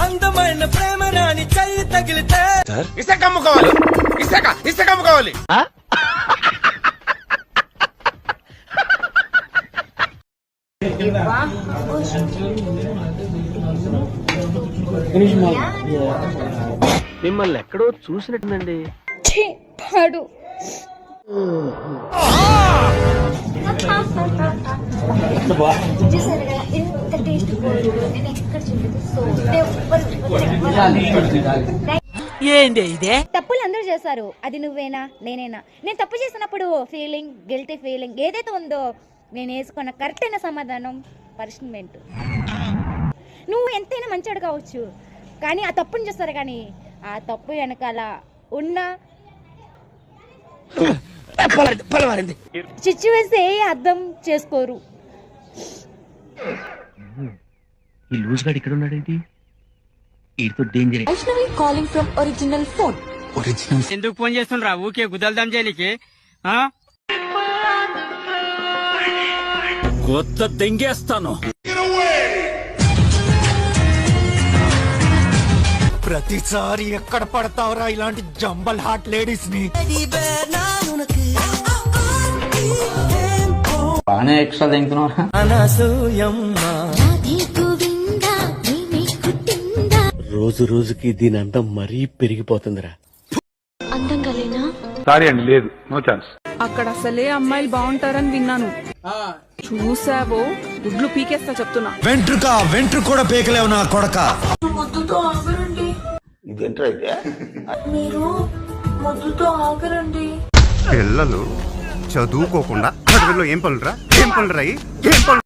అందమైన ప్రేమ రాణి చెయ్యి తగిలితే ఇసుక అమ్ముకోవాలి, ఇసుక అమ్ముకోవాలి. మిమ్మల్ని ఎక్కడో చూసినట్టుందండి. పాడు ఏంటి ఇదే? తప్పులు అందరూ చేశారు, అది నువ్వేనా నేనేనా? నేను తప్పు చేసినప్పుడు ఫీలింగ్, గిల్టీ ఫీలింగ్ ఏదైతే ఉందో నేను వేసుకున్న కరెక్ట్ అయిన సమాధానం పనిష్మెంట్. నువ్వు ఎంతైనా మంచోడు కావచ్చు, కానీ ఆ తప్పుని చేస్తారు, కానీ ఆ తప్పు వెనకాల ఉన్న సిచ్యువేషన్ అర్థం చేసుకోరు. ఈ లూజ్ గాడు ఇక్కడ ఉన్నాడేంటి? వీడితో danger. Vaishnavi calling from original phone. ఎందుకు ఫోన్ చేస్తుండ్రా? ఊకే గుదల్దాం చేయలికి. కొత్త దెంగేస్తాను. ప్రతిసారి ఎక్కడ పడతావురా ఇలాంటి జంబల్ హాట్ లేడీస్ ని? బాగానే ఎక్స్ట్రా తింటున్నారా? రోజు రోజుకి దీని అందం మరీ పెరిగిపోతుందిరా. అందంగా లేనా? సారీ అండి, లేదు, నో ఛాన్స్. అక్కడ అసలే అమ్మాయిలు బాగుంటారని విన్నాను. చూసావో గుడ్లు పీకేస్తా చెప్తున్నా. వెంట్రుక కూడా పీకలేవు నా కొడక. పిల్లలు చదువుకోకుండా చదువులో ఏం పనులురా, ఏం పనులురా, ఏం పనులు?